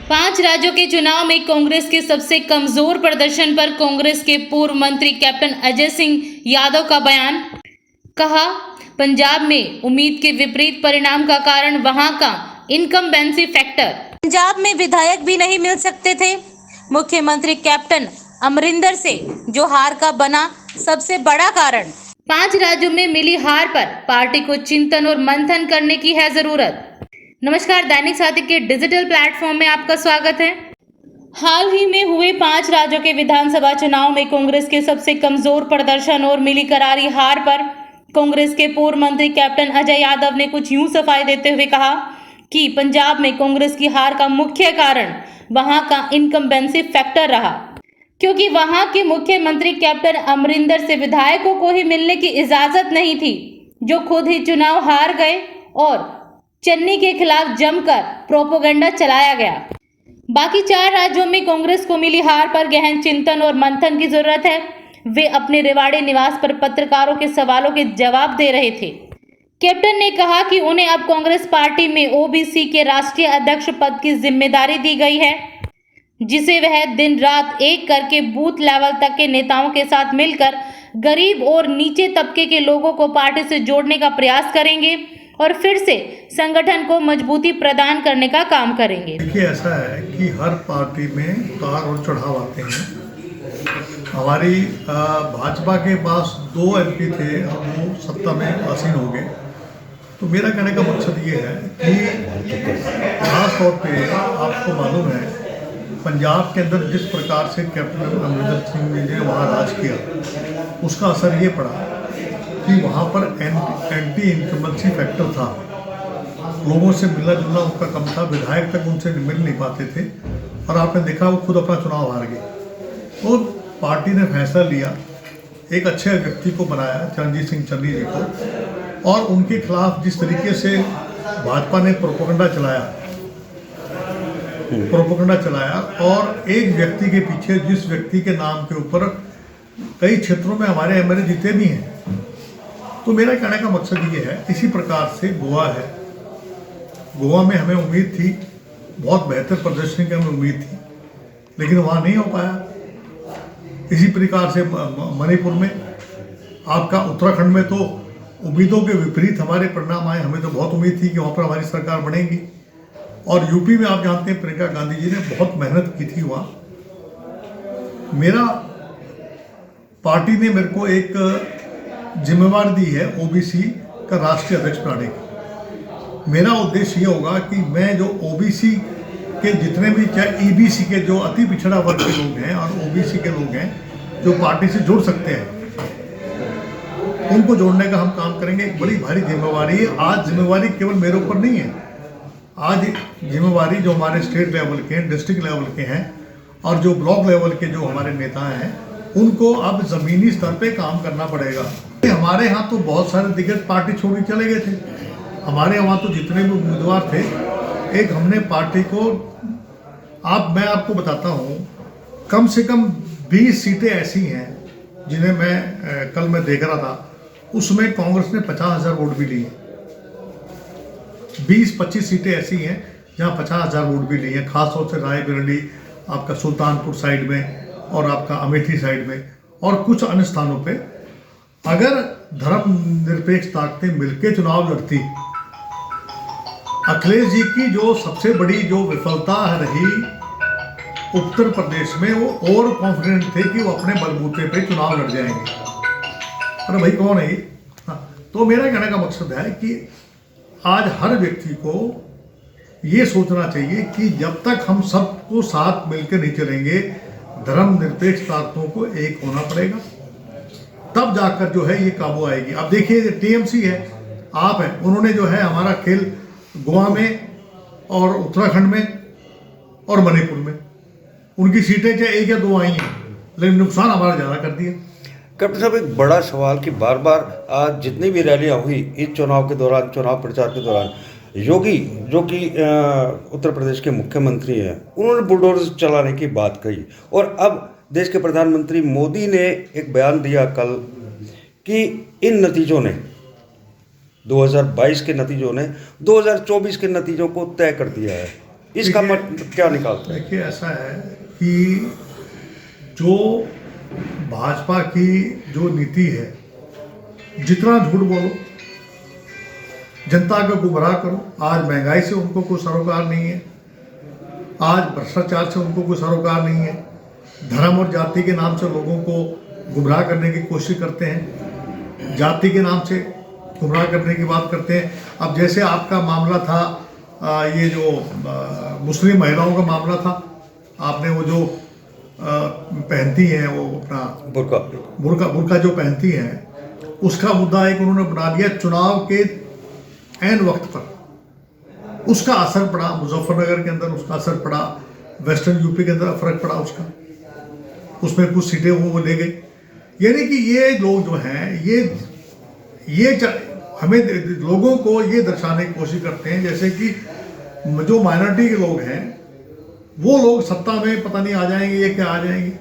5 राज्यों के चुनाव में कांग्रेस के सबसे कमजोर प्रदर्शन पर कांग्रेस के पूर्व मंत्री कैप्टन अजय सिंह यादव का बयान। कहा, पंजाब में उम्मीद के विपरीत परिणाम का कारण वहां का इनकम्बेंसी फैक्टर। पंजाब में विधायक भी नहीं मिल सकते थे। मुख्यमंत्री कैप्टन अमरिंदर से जो हार का बना सबसे बड़ा कारण। 5 राज्यों में मिली हार पर पार्टी को चिंतन और मंथन करने की है जरूरत। नमस्कार, दैनिक साथी के डिजिटल प्लेटफॉर्म में आपका स्वागत है। हाल ही में हुए 5 राज्यों के विधानसभा चुनाव में कांग्रेस के सबसे कमजोर प्रदर्शन और मिली करारी हार पर कांग्रेस के पूर्व मंत्री कैप्टन अजय यादव ने कुछ यूं सफाई देते हुए कहा कि पंजाब में कांग्रेस की हार का मुख्य कारण वहां का इनकम्बेंसी फैक्टर रहा, क्योंकि वहां के मुख्यमंत्री कैप्टन अमरिंदर से विधायकों को ही मिलने की इजाजत नहीं थी, जो खुद ही चुनाव हार गए और चन्नी के खिलाफ जमकर प्रोपोगंडा चलाया गया। बाकी 4 राज्यों में कांग्रेस को मिली हार पर गहन चिंतन और मंथन की जरूरत है। वे अपने रेवाड़ी निवास पर पत्रकारों के सवालों के जवाब दे रहे थे। कैप्टन ने कहा कि उन्हें अब कांग्रेस पार्टी में ओबीसी के राष्ट्रीय अध्यक्ष पद की जिम्मेदारी दी गई है, जिसे वह दिन रात एक करके बूथ लेवल तक के नेताओं के साथ मिलकर गरीब और नीचे तबके के लोगों को पार्टी से जोड़ने का प्रयास करेंगे और फिर से संगठन को मजबूती प्रदान करने का काम करेंगे। देखिए, ऐसा है कि हर पार्टी में उतार और चढ़ाव आते हैं। हमारी भाजपा के पास 2 एमपी थे, अब वो सत्ता में आसीन हो गए। तो मेरा कहने का मकसद ये है कि खास तौर पे आपको मालूम है, पंजाब के अंदर जिस प्रकार से कैप्टन अमरिंदर सिंह ने वहाँ राज किया, उसका असर ये पड़ा कि वहाँ पर एंटी इनकम्बेंसी फैक्टर था। लोगों से मिलना जुलना उनका कम था, विधायक तक उनसे मिल नहीं पाते थे, और आपने देखा वो खुद अपना चुनाव हार गए। तो पार्टी ने फैसला लिया, एक अच्छे व्यक्ति को बनाया, चरणजीत सिंह चन्नी जी को, और उनके खिलाफ जिस तरीके से भाजपा ने प्रोपोगंडा चलाया और एक व्यक्ति के पीछे, जिस व्यक्ति के नाम के ऊपर कई क्षेत्रों में हमारे एमएलए जीते भी हैं। तो मेरा कहने का मकसद ये है, इसी प्रकार से गोवा है। गोवा में हमें उम्मीद थी, बहुत बेहतर प्रदर्शन की हमें उम्मीद थी, लेकिन वहाँ नहीं हो पाया। इसी प्रकार से मणिपुर में, आपका उत्तराखंड में तो उम्मीदों के विपरीत हमारे परिणाम आए। हमें तो बहुत उम्मीद थी कि वहाँ पर हमारी सरकार बनेगी। और यूपी में आप जानते हैं, प्रियंका गांधी जी ने बहुत मेहनत की थी वहाँ। मेरा पार्टी ने मेरे को एक जिम्मेवारी दी है ओबीसी का राष्ट्रीय अध्यक्ष बनाने की। मेरा उद्देश्य ये होगा कि मैं जो ओबीसी के जितने भी, चाहे ईबीसी के जो अति पिछड़ा वर्ग के लोग हैं और ओबीसी के लोग हैं जो पार्टी से जुड़ सकते हैं, उनको जोड़ने का हम काम करेंगे। एक बड़ी भारी जिम्मेवारी है। आज जिम्मेवारी केवल मेरे ऊपर नहीं है, आज जिम्मेवारी जो हमारे स्टेट लेवल के हैं, डिस्ट्रिक्ट लेवल के हैं, और जो ब्लॉक लेवल के जो हमारे नेता हैं, उनको अब ज़मीनी स्तर पे काम करना पड़ेगा। हमारे यहाँ तो बहुत सारे दिग्गज पार्टी छोड़ के चले गए थे। हमारे यहाँ तो जितने भी उम्मीदवार थे, एक हमने पार्टी को, मैं आपको बताता हूँ, कम से कम 20 सीटें ऐसी हैं जिन्हें कल मैं देख रहा था, उसमें कांग्रेस ने 50,000 वोट भी लिए। 20-25 सीटें ऐसी हैं जहाँ 50,000 वोट भी लिए हैं, खासतौर से रायबरेली, आपका सुल्तानपुर साइड में, और आपका अमेठी साइड में, और कुछ अन्य स्थानों पे। अगर धर्मनिरपेक्ष ताकतें मिलकर चुनाव लड़ती, अखिलेश जी की जो सबसे बड़ी जो विफलता रही उत्तर प्रदेश में, वो और कॉन्फिडेंट थे कि वो अपने बलबूते पे चुनाव लड़ जाएंगे। अरे भाई, कौन है ये? तो मेरा कहने का मकसद है कि आज हर व्यक्ति को ये सोचना चाहिए कि जब तक हम सबको साथ मिलकर नहीं चलेंगे, धर्मनिरपेक्ष ताकतों को एक होना पड़ेगा, तब जाकर जो है ये काबू आएगी। अब देखिए, टीएमसी है, आप हैं, उन्होंने जो है हमारा खेल गोवा में और उत्तराखंड में और मणिपुर में, उनकी सीटें चाहे 1 या 2 आई हैं, लेकिन नुकसान हमारा ज़्यादा कर दिया। कैप्टन साहब, एक बड़ा सवाल कि बार बार आज जितनी भी रैलियां हुई इस चुनाव के दौरान, चुनाव प्रचार के दौरान, योगी जो कि उत्तर प्रदेश के मुख्यमंत्री हैं, उन्होंने बुलडोजर चलाने की बात कही, और अब देश के प्रधानमंत्री मोदी ने एक बयान दिया कल कि इन नतीजों ने, 2022 के नतीजों ने 2024 के नतीजों को तय कर दिया है। इसका देखिए- मतलब क्या निकालते हैं? देखिए, ऐसा है कि जो भाजपा की जो नीति है, जितना झूठ बोलो, जनता को गुमराह करो। आज महंगाई से उनको कोई सरोकार नहीं है, आज भ्रष्टाचार से उनको कोई सरोकार नहीं है, धर्म और जाति के नाम से लोगों को गुमराह करने की कोशिश करते हैं, जाति के नाम से गुमराह करने की बात करते हैं। अब जैसे आपका मामला था, ये जो मुस्लिम महिलाओं का मामला था, आपने वो जो पहनती हैं, वो अपना बुर्का बुर्का जो पहनती हैं, उसका मुद्दा एक उन्होंने बना दिया चुनाव के ऐन वक्त पर। उसका असर पड़ा मुजफ्फरनगर के अंदर, उसका असर पड़ा वेस्टर्न यूपी के अंदर, फर्क पड़ा उसका, उसमें कुछ सीटें वो ले गए। यानी कि ये लोग जो हैं, हमें लोगों को ये दर्शाने की कोशिश करते हैं जैसे कि जो माइनॉरिटी के लोग हैं वो लोग सत्ता में पता नहीं आ जाएंगे, ये क्या आ जाएंगे।